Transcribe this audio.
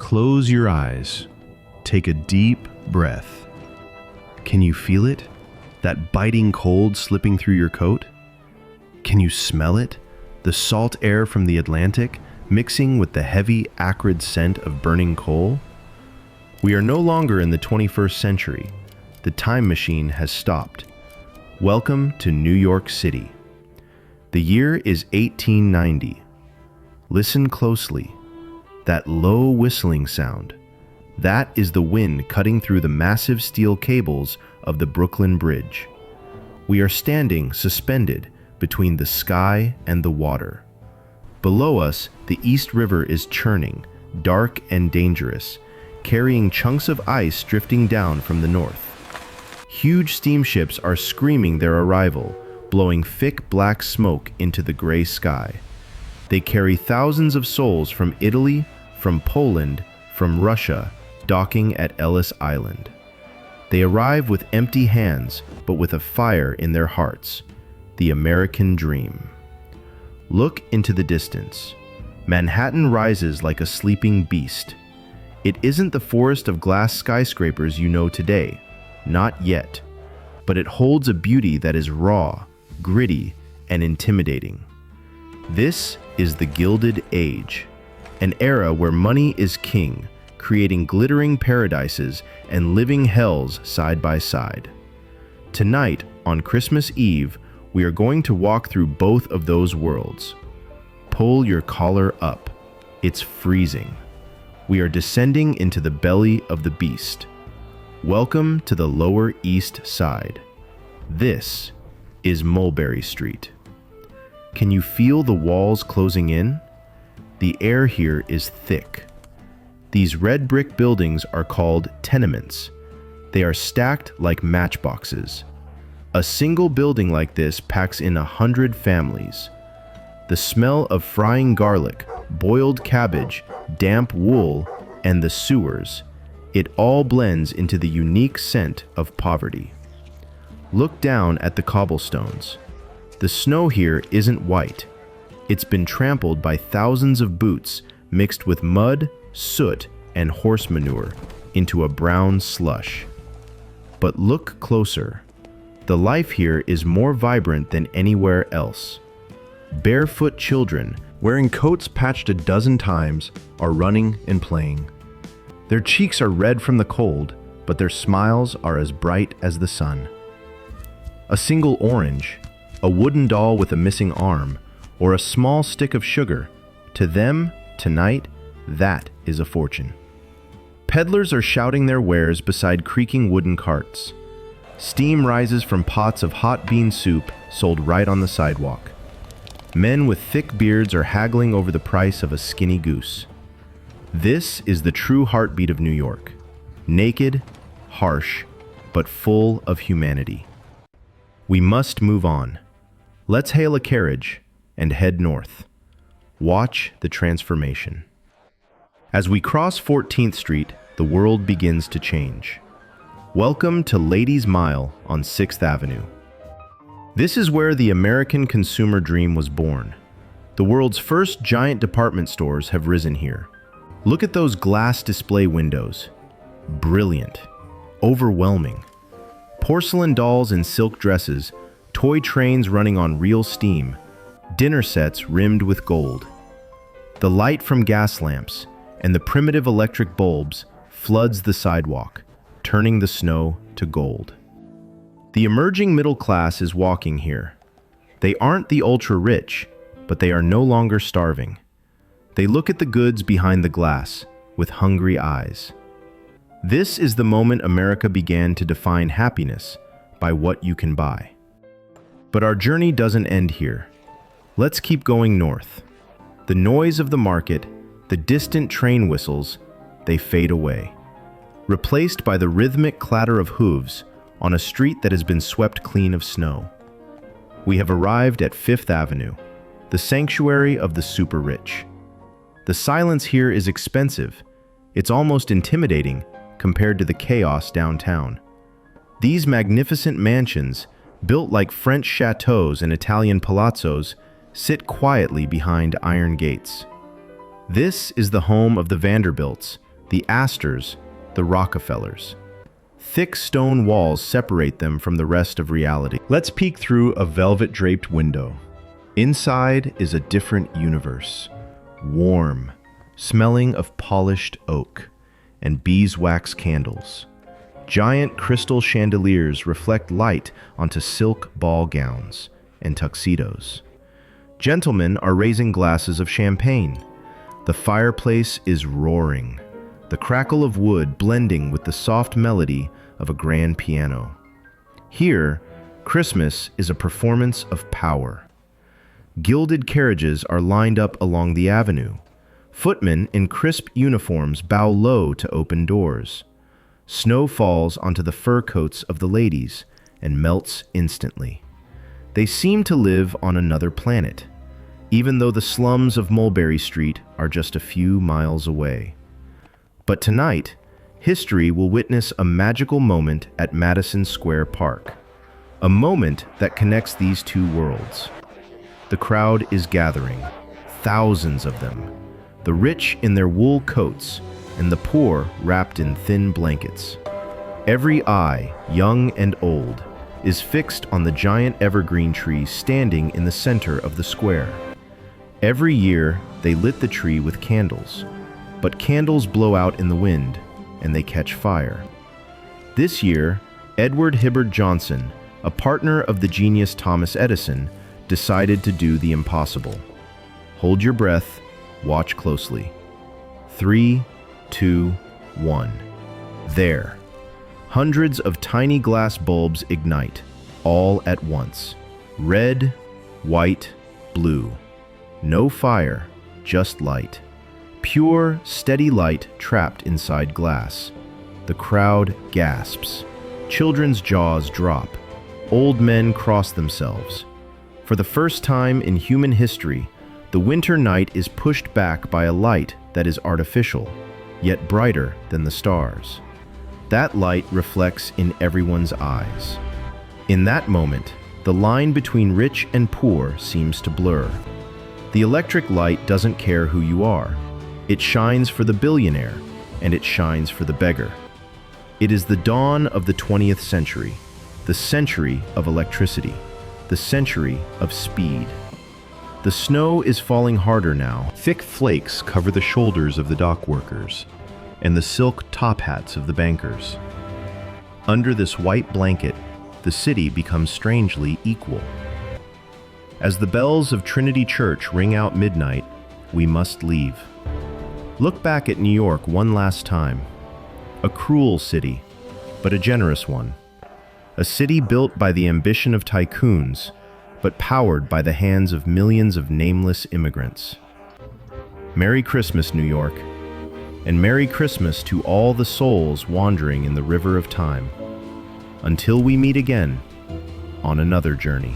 Close your eyes. Take a deep breath. Can you feel it? That biting cold slipping through your coat? Can you smell it? The salt air from the Atlantic mixing with the heavy, acrid scent of burning coal? We are no longer in the 21st century. The time machine has stopped. Welcome to New York City. The year is 1890. Listen closely. That low whistling sound. That is the wind cutting through the massive steel cables of the Brooklyn Bridge. We are standing suspended between the sky and the water. Below us, the East River is churning, dark and dangerous, carrying chunks of ice drifting down from the north. Huge steamships are screaming their arrival, blowing thick black smoke into the gray sky. They carry thousands of souls from Italy, from Poland, from Russia, docking at Ellis Island. They arrive with empty hands, but with a fire in their hearts, the American dream. Look into the distance. Manhattan rises like a sleeping beast. It isn't the forest of glass skyscrapers you know today, not yet, but it holds a beauty that is raw, gritty, and intimidating. This is the Gilded Age, an era where money is king, creating glittering paradises and living hells side by side. Tonight, on Christmas Eve, we are going to walk through both of those worlds. Pull your collar up. It's freezing. We are descending into the belly of the beast. Welcome to the Lower East Side. This is Mulberry Street. Can you feel the walls closing in? The air here is thick. These red brick buildings are called tenements. They are stacked like matchboxes. A single building like this packs in 100 families. The smell of frying garlic, boiled cabbage, damp wool, and the sewers, it all blends into the unique scent of poverty. Look down at the cobblestones. The snow here isn't white. It's been trampled by thousands of boots mixed with mud, soot, and horse manure into a brown slush. But look closer. The life here is more vibrant than anywhere else. Barefoot children, wearing coats patched a dozen times, are running and playing. Their cheeks are red from the cold, but their smiles are as bright as the sun. A single orange, a wooden doll with a missing arm, or a small stick of sugar, to them, tonight, that is a fortune. Peddlers are shouting their wares beside creaking wooden carts. Steam rises from pots of hot bean soup sold right on the sidewalk. Men with thick beards are haggling over the price of a skinny goose. This is the true heartbeat of New York. Naked, harsh, but full of humanity. We must move on. Let's hail a carriage and head north. Watch the transformation. As we cross 14th Street, the world begins to change. Welcome to Ladies' Mile on 6th Avenue. This is where the American consumer dream was born. The world's first giant department stores have risen here. Look at those glass display windows. Brilliant. Overwhelming. Porcelain dolls in silk dresses, toy trains running on real steam, dinner sets rimmed with gold. The light from gas lamps and the primitive electric bulbs floods the sidewalk, turning the snow to gold. The emerging middle class is walking here. They aren't the ultra-rich, but they are no longer starving. They look at the goods behind the glass with hungry eyes. This is the moment America began to define happiness by what you can buy. But our journey doesn't end here. Let's keep going north. The noise of the market, the distant train whistles, they fade away, replaced by the rhythmic clatter of hooves on a street that has been swept clean of snow. We have arrived at 5th Avenue, the sanctuary of the super rich. The silence here is expensive. It's almost intimidating compared to the chaos downtown. These magnificent mansions, built like French chateaus and Italian palazzos, sit quietly behind iron gates. This is the home of the Vanderbilts, The Astors, the Rockefellers. Thick stone walls separate them from the rest of reality. Let's peek through a velvet-draped window. Inside is a different universe. Warm, smelling of polished oak and beeswax candles. Giant crystal chandeliers reflect light onto silk ball gowns and tuxedos. Gentlemen are raising glasses of champagne. The fireplace is roaring, the crackle of wood blending with the soft melody of a grand piano. Here, Christmas is a performance of power. Gilded carriages are lined up along the avenue. Footmen in crisp uniforms bow low to open doors. Snow falls onto the fur coats of the ladies and melts instantly. They seem to live on another planet, even though the slums of Mulberry Street are just a few miles away. But tonight, history will witness a magical moment at Madison Square Park, a moment that connects these two worlds. The crowd is gathering, thousands of them, the rich in their wool coats and the poor wrapped in thin blankets. Every eye, young and old, is fixed on the giant evergreen tree standing in the center of the square. Every year, they lit the tree with candles, but candles blow out in the wind and they catch fire. This year, Edward Hibbard Johnson, a partner of the genius Thomas Edison, decided to do the impossible. Hold your breath, watch closely. 3, 2, 1. There. Hundreds of tiny glass bulbs ignite, all at once. Red, white, blue. No fire, just light. Pure, steady light trapped inside glass. The crowd gasps. Children's jaws drop. Old men cross themselves. For the first time in human history, the winter night is pushed back by a light that is artificial, yet brighter than the stars. That light reflects in everyone's eyes. In that moment, the line between rich and poor seems to blur. The electric light doesn't care who you are. It shines for the billionaire, and it shines for the beggar. It is the dawn of the 20th century, the century of electricity, the century of speed. The snow is falling harder now. Thick flakes cover the shoulders of the dock workers and the silk top hats of the bankers. Under this white blanket, the city becomes strangely equal. As the bells of Trinity Church ring out midnight, we must leave. Look back at New York one last time. A cruel city, but a generous one. A city built by the ambition of tycoons, but powered by the hands of millions of nameless immigrants. Merry Christmas, New York, and Merry Christmas to all the souls wandering in the river of time. Until we meet again on another journey.